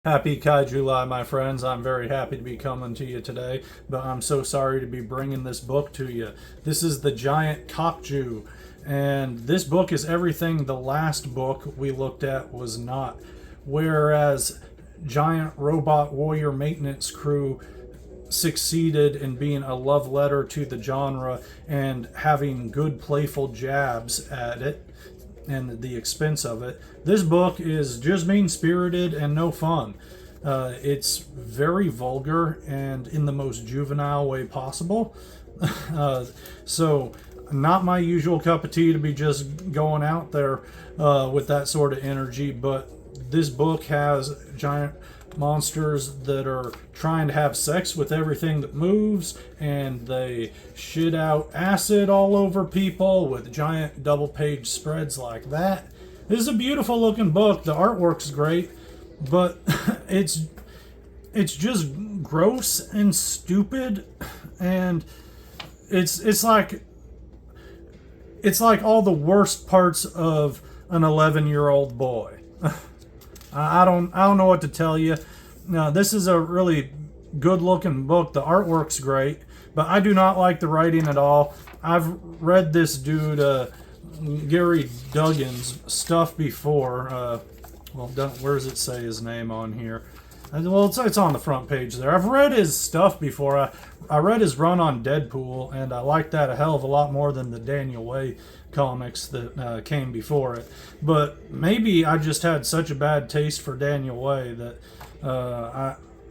Happy Kaiju my friends. I'm very happy to be coming to you today, but I'm so sorry to be bringing this book to you. This is the giant Kokju, and this book is everything the last book we looked at was not. Whereas Giant Robot Warrior Maintenance Crew succeeded in being a love letter to the genre and having good playful jabs at it and the expense of it. This book is just mean-spirited and no fun. It's very vulgar and in the most juvenile way possible. So not my usual cup of tea to be just going out there with that sort of energy, but this book has giant monsters that are trying to have sex with everything that moves, and they shit out acid all over people with giant double page spreads like that. This is a beautiful looking book. The artwork's great, but it's just gross and stupid, and it's like all the worst parts of an 11-year-old boy. I don't know what to tell you. Now, this is a really good looking book. The artwork's great, but I do not like the writing at all. I've read this dude Gerry Duggan's stuff before. Where does it say his name on here? Well, it's on the front page there. I've read his stuff before. I read his run on Deadpool, and I liked that a hell of a lot more than the Daniel Way comics that came before it. But maybe I just had such a bad taste for Daniel Way that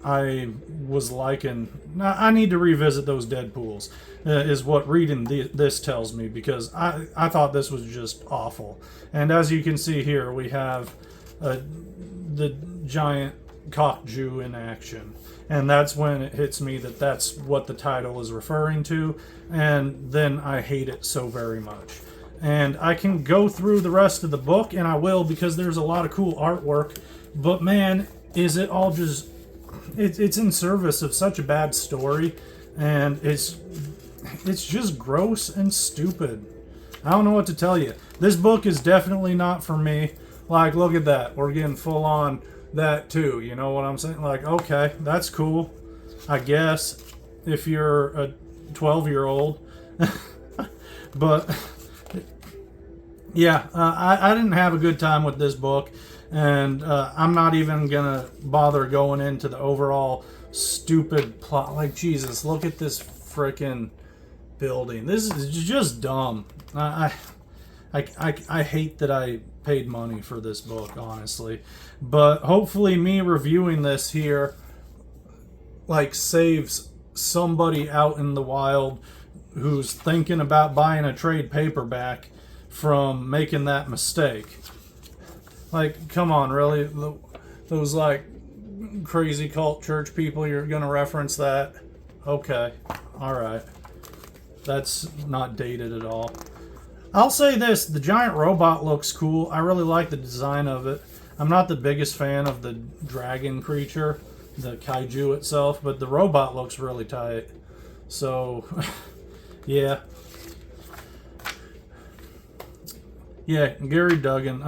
I was liking. I need to revisit those Deadpools, is what reading this tells me, because I thought this was just awful. And as you can see here, we have the giant Kokju in action, and that's when it hits me that that's what the title is referring to, and then I hate it so very much. And I can go through the rest of the book, and I will, because there's a lot of cool artwork, but man, is it all just it's in service of such a bad story, and it's just gross and stupid. I don't know what to tell you. This book is definitely not for me. Like, look at that, we're getting full on that too, you know what I'm saying? Like, okay, that's cool, I guess, if you're a 12-year-old. But yeah, I didn't have a good time with this book, and I'm not even gonna bother going into the overall stupid plot. Like, Jesus, look at this freaking building. This is just dumb. I hate that I paid money for this book, honestly. But hopefully me reviewing this here like saves somebody out in the wild who's thinking about buying a trade paperback from making that mistake. Like, come on, really? Those like crazy cult church people, you're gonna reference that? Okay, alright. That's not dated at all. I'll say this, the giant robot looks cool. I really like the design of it. I'm not the biggest fan of the dragon creature, the kaiju itself, but the robot looks really tight. So, yeah. Yeah, Gerry Duggan,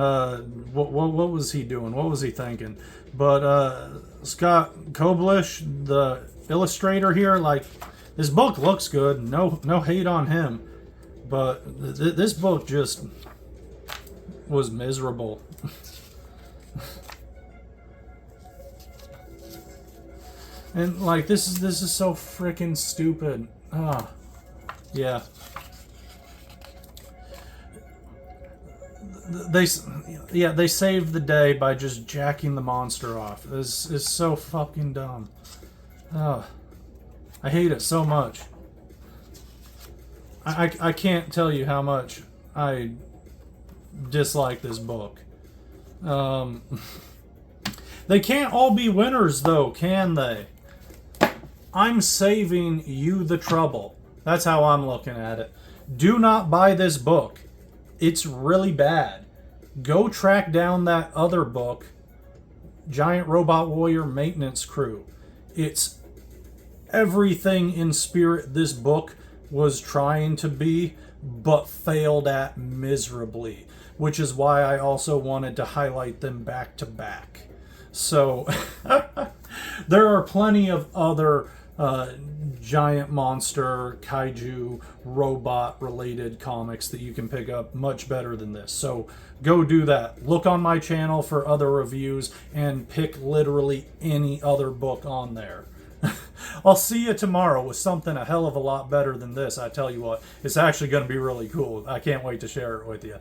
what was he doing? What was he thinking? But Scott Koblish, the illustrator here, like, this book looks good. No hate on him. But this book just was miserable. And like, this is so freaking stupid. Yeah. They saved the day by just jacking the monster off. This is so fucking dumb. I hate it so much. I can't tell you how much I dislike this book. They can't all be winners, though, can they? I'm saving you the trouble. That's how I'm looking at it. Do not buy this book. It's really bad. Go track down that other book, Giant Robot Warrior Maintenance Crew. It's everything in spirit this book was trying to be, but failed at miserably, which is why I also wanted to highlight them back to back. So there are plenty of other giant monster, kaiju, robot related comics that you can pick up much better than this. So go do that. Look on my channel for other reviews and pick literally any other book on there. I'll see you tomorrow with something a hell of a lot better than this. I tell you what, it's actually going to be really cool. I can't wait to share it with you.